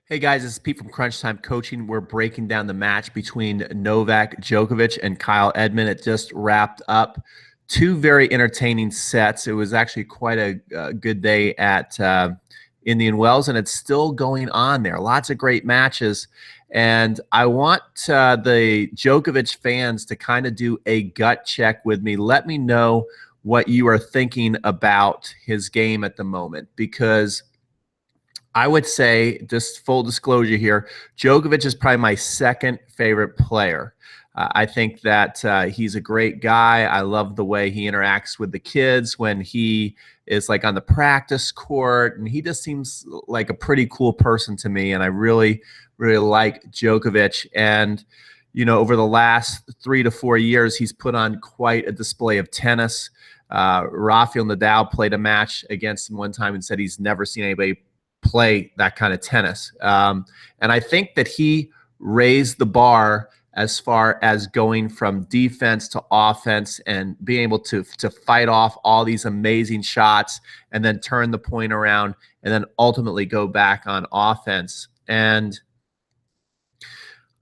Hey guys, this is Pete from Crunch Time Coaching. We're breaking down the match between Novak Djokovic and Kyle Edmund. It just wrapped up. Two very entertaining sets. It was actually quite a good day at Indian Wells, and it's still going on there. Lots of great matches. And I want the Djokovic fans to kind of do a gut check with me. Let me know what you are thinking about his game at the moment, because I would say, just full disclosure here, Djokovic is probably my second favorite player. I think that he's a great guy. I love the way he interacts with the kids when he is like on the practice court, and he just seems like a pretty cool person to me. And I really, really like Djokovic. And over the last 3 to 4 years, he's put on quite a display of tennis. Rafael Nadal played a match against him one time and said he's never seen anybody play that kind of tennis. And I think that he raised the bar as far as going from defense to offense and being able to fight off all these amazing shots and then turn the point around and then ultimately go back on offense. And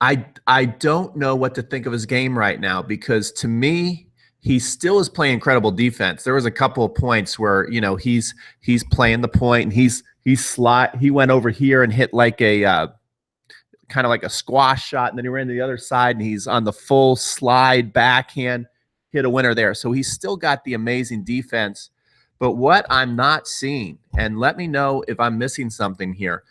I don't know what to think of his game right now, because to me, he still is playing incredible defense. There was a couple of points where, he's playing the point and he went over here and hit like a kind of like a squash shot, and then he ran to the other side and he's on the full slide backhand, hit a winner there. So he's still got the amazing defense. But what I'm not seeing, and let me know if I'm missing something here,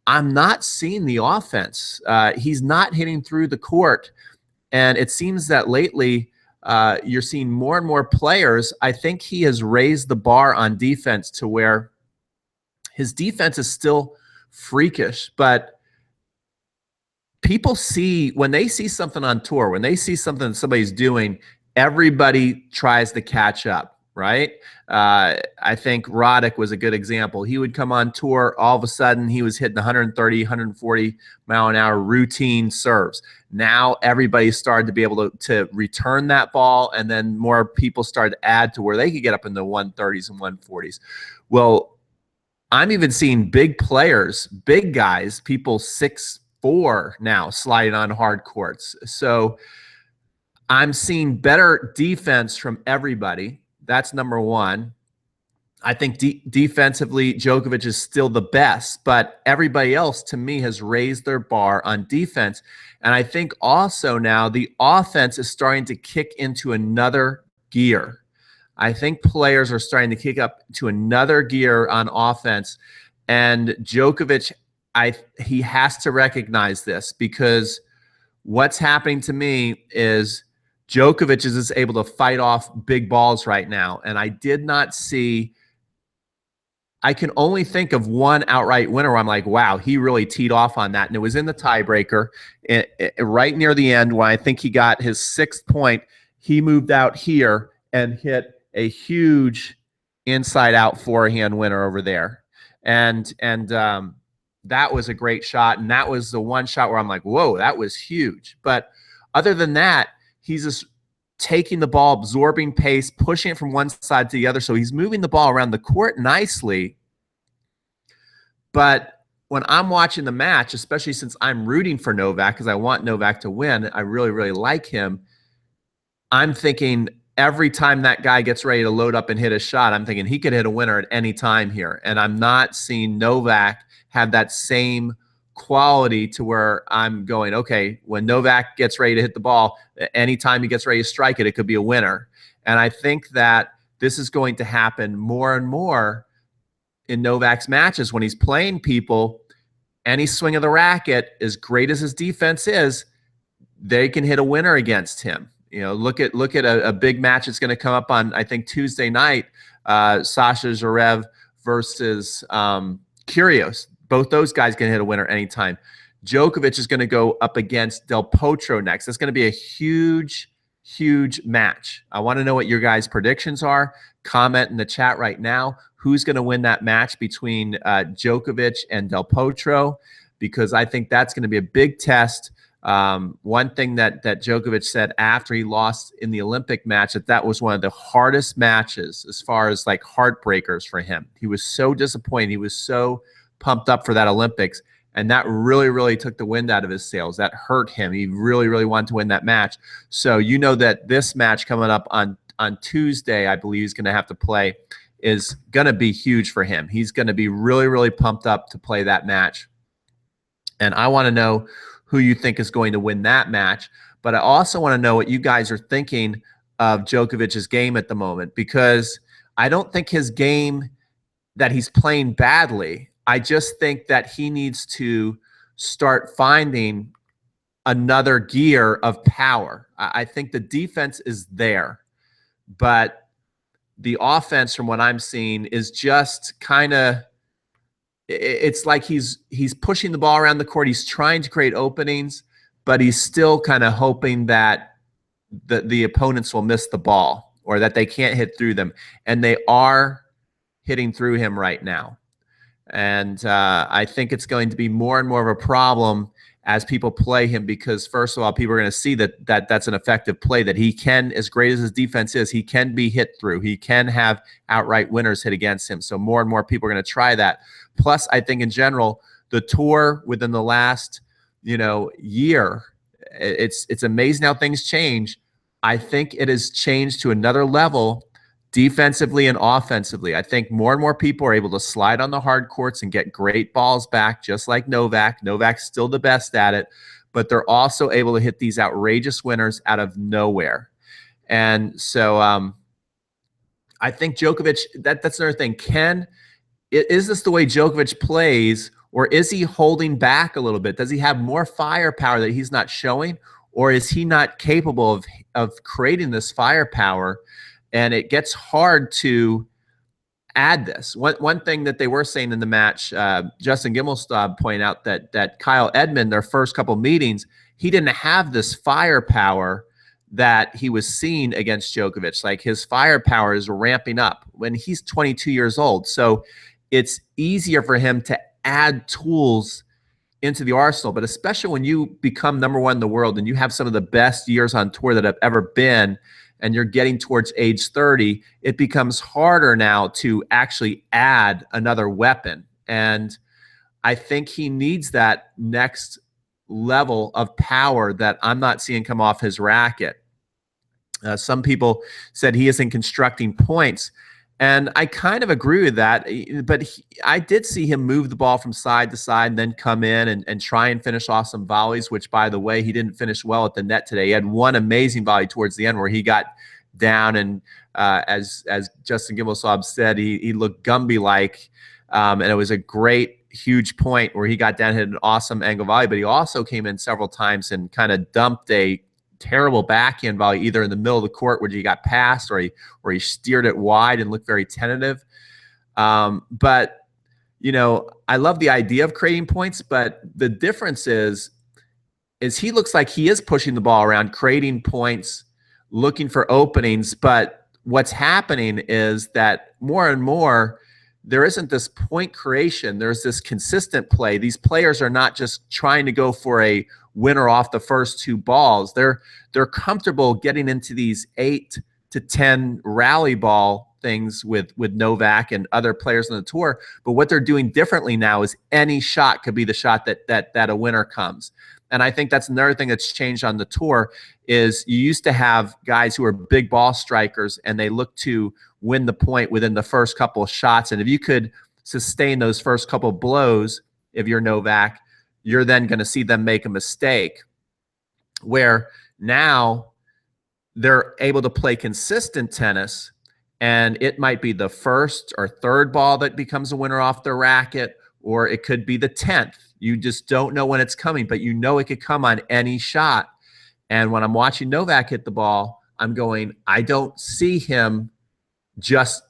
I'm not seeing the offense. He's not hitting through the court. And it seems that lately you're seeing more and more players. I think he has raised the bar on defense to where his defense is still freakish, but people see, when they see something on tour, when they see something somebody's doing, everybody tries to catch up, right? I think Roddick was a good example. He would come on tour, all of a sudden he was hitting 130, 140 mile an hour routine serves. Now everybody started to be able to return that ball, and then more people started to add to where they could get up in the 130s and 140s. Well, I'm even seeing big players, big guys, people 6'4" now sliding on hard courts. So I'm seeing better defense from everybody. That's number one. I think defensively, Djokovic is still the best, but everybody else, to me, has raised their bar on defense. And I think also now the offense is starting to kick into another gear. I think players are starting to kick up to another gear on offense. And Djokovic, he has to recognize this, because what's happening to me is Djokovic is able to fight off big balls right now. And I did not see – I can only think of one outright winner where I'm like, wow, he really teed off on that. And it was in the tiebreaker right near the end when I think he got his 6th point. He moved out here and hit a huge inside-out forehand winner over there. And that was a great shot. And that was the one shot where I'm like, whoa, that was huge. But other than that, he's just taking the ball, absorbing pace, pushing it from one side to the other. So he's moving the ball around the court nicely. But when I'm watching the match, especially since I'm rooting for Novak because I want Novak to win, I really, really like him, I'm thinking every time that guy gets ready to load up and hit a shot, I'm thinking he could hit a winner at any time here. And I'm not seeing Novak have that same quality to where I'm going, okay, when Novak gets ready to hit the ball, anytime he gets ready to strike it, it could be a winner. And I think that this is going to happen more and more in Novak's matches when he's playing people. Any swing of the racket, as great as his defense is, they can hit a winner against him. Look at a big match that's going to come up on, I think, Tuesday night, Sasha Zverev versus Kyrgios. Both those guys can hit a winner anytime. Djokovic is going to go up against Del Potro next. It's going to be a huge, huge match. I want to know what your guys' predictions are. Comment in the chat right now. Who's going to win that match between Djokovic and Del Potro? Because I think that's going to be a big test. One thing that Djokovic said after he lost in the Olympic match, that was one of the hardest matches as far as like heartbreakers for him. He was so disappointed. He was so pumped up for that Olympics. And that really, really took the wind out of his sails. That hurt him. He really, really wanted to win that match. So you know that this match coming up on Tuesday, I believe he's going to have to play, is going to be huge for him. He's going to be really, really pumped up to play that match. And I want to know who you think is going to win that match. But I also want to know what you guys are thinking of Djokovic's game at the moment, because I don't think his game that he's playing badly. I just think that he needs to start finding another gear of power. I think the defense is there, but the offense, from what I'm seeing, is just kind of, it's like he's pushing the ball around the court. He's trying to create openings, but he's still kind of hoping that the opponents will miss the ball or that they can't hit through them. And they are hitting through him right now. And I think it's going to be more and more of a problem as people play him, because first of all, people are going to see that's an effective play, that he can, as great as his defense is, he can be hit through. He can have outright winners hit against him. So more and more people are going to try that. Plus, I think in general, the tour within the last, year, it's amazing how things change. I think it has changed to another level defensively and offensively. I think more and more people are able to slide on the hard courts and get great balls back, just like Novak. Novak's still the best at it, but they're also able to hit these outrageous winners out of nowhere. And so I think Djokovic, that's another thing. Is this the way Djokovic plays, or is he holding back a little bit? Does he have more firepower that he's not showing, or is he not capable of creating this firepower? And it gets hard to add this. One thing that they were saying in the match, Justin Gimelstob pointed out that Kyle Edmund, their first couple meetings, he didn't have this firepower that he was seeing against Djokovic. Like, his firepower is ramping up when he's 22 years old. So it's easier for him to add tools into the arsenal. But especially when you become number one in the world and you have some of the best years on tour that have ever been, and you're getting towards age 30, it becomes harder now to actually add another weapon. And I think he needs that next level of power that I'm not seeing come off his racket. Some people said he isn't constructing points, and I kind of agree with that. But I did see him move the ball from side to side and then come in and try and finish off some volleys, which, by the way, he didn't finish well at the net today. He had one amazing volley towards the end where he got down and, as Justin Gimelstob said, he looked Gumby-like, and it was a great, huge point where he got down and hit an awesome angle volley. But he also came in several times and kind of dumped a terrible backhand volley either in the middle of the court where he got past, or he steered it wide and looked very tentative. But I love the idea of creating points, but the difference is he looks like he is pushing the ball around, creating points, looking for openings. But what's happening is that more and more there isn't this point creation. There's this consistent play. These players are not just trying to go for a winner off the first two balls. They're comfortable getting into these 8 to 10 rally ball things with Novak and other players on the tour. But what they're doing differently now is any shot could be the shot that a winner comes. And I think that's another thing that's changed on the tour is you used to have guys who are big ball strikers and they look to win the point within the first couple of shots. And if you could sustain those first couple of blows, if you're Novak, you're then going to see them make a mistake. Where now they're able to play consistent tennis, and it might be the first or third ball that becomes a winner off their racket, or it could be the 10th. You just don't know when it's coming, but you know it could come on any shot. And when I'm watching Novak hit the ball, I'm going, I don't see him just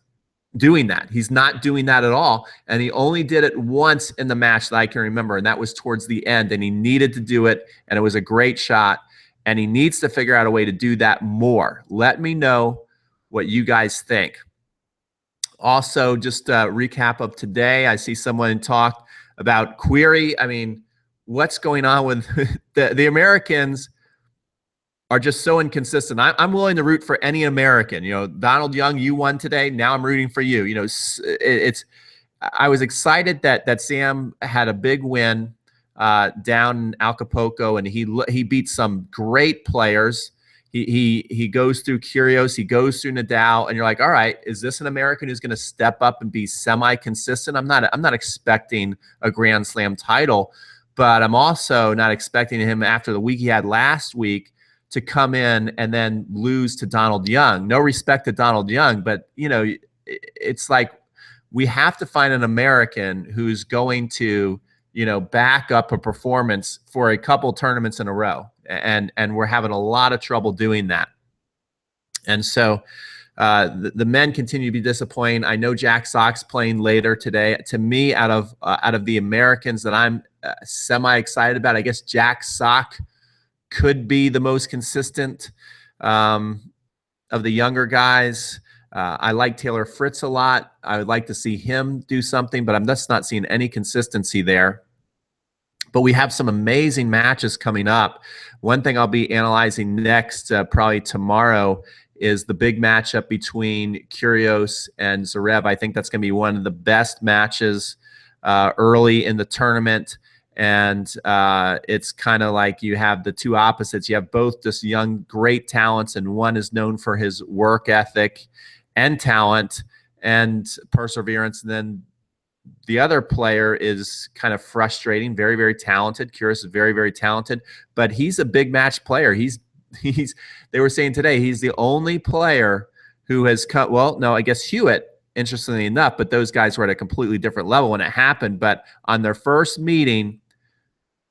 doing that. He's not doing that at all. And he only did it once in the match that I can remember, and that was towards the end, and he needed to do it, and it was a great shot, and he needs to figure out a way to do that more. Let me know what you guys think. Also, just a recap of today, I see someone talk about Query. I mean, what's going on with the Americans are just so inconsistent. I'm willing to root for any American. Donald Young, you won today. Now I'm rooting for you. I was excited that Sam had a big win. down in Acapulco, and he beat some great players. He goes through Kyrgios, he goes through Nadal, and you're like, all right, is this an American who's going to step up and be semi-consistent? I'm not expecting a Grand Slam title, but I'm also not expecting him after the week he had last week to come in and then lose to Donald Young. No respect to Donald Young, but it's like we have to find an American who's going to back up a performance for a couple tournaments in a row. And we're having a lot of trouble doing that. And so the men continue to be disappointing. I know Jack Sock's playing later today. To me, out of the Americans that I'm semi-excited about, I guess Jack Sock could be the most consistent of the younger guys. I like Taylor Fritz a lot. I would like to see him do something, but I'm just not seeing any consistency there. But we have some amazing matches coming up. One thing I'll be analyzing next, probably tomorrow, is the big matchup between Kyrgios and Zverev. I think that's going to be one of the best matches early in the tournament. And it's kind of like you have the two opposites. You have both just young, great talents, and one is known for his work ethic and talent and perseverance. And then the other player is kind of frustrating, very, very talented. Kyrgios is very, very talented, but he's a big match player. They were saying today, he's the only player who has cut, well, no, I guess Hewitt, interestingly enough, but those guys were at a completely different level when it happened. But on their first meeting,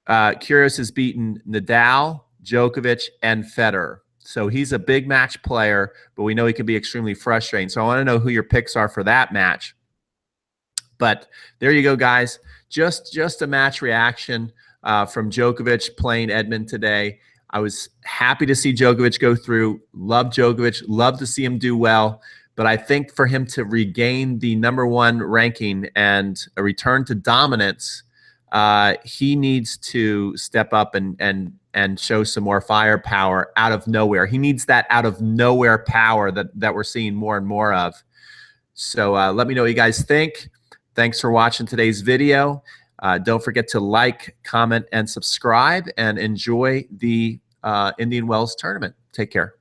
Kyrgios has beaten Nadal, Djokovic, and Federer. So he's a big match player, but we know he can be extremely frustrating. So I want to know who your picks are for that match. But there you go, guys. Just a match reaction from Djokovic playing Edmund today. I was happy to see Djokovic go through. Love Djokovic. Love to see him do well. But I think for him to regain the #1 ranking and a return to dominance, he needs to step up and show some more firepower out of nowhere. He needs that out of nowhere power that we're seeing more and more of. So let me know what you guys think. Thanks for watching today's video. Don't forget to like, comment, and subscribe, and enjoy the Indian Wells tournament. Take care.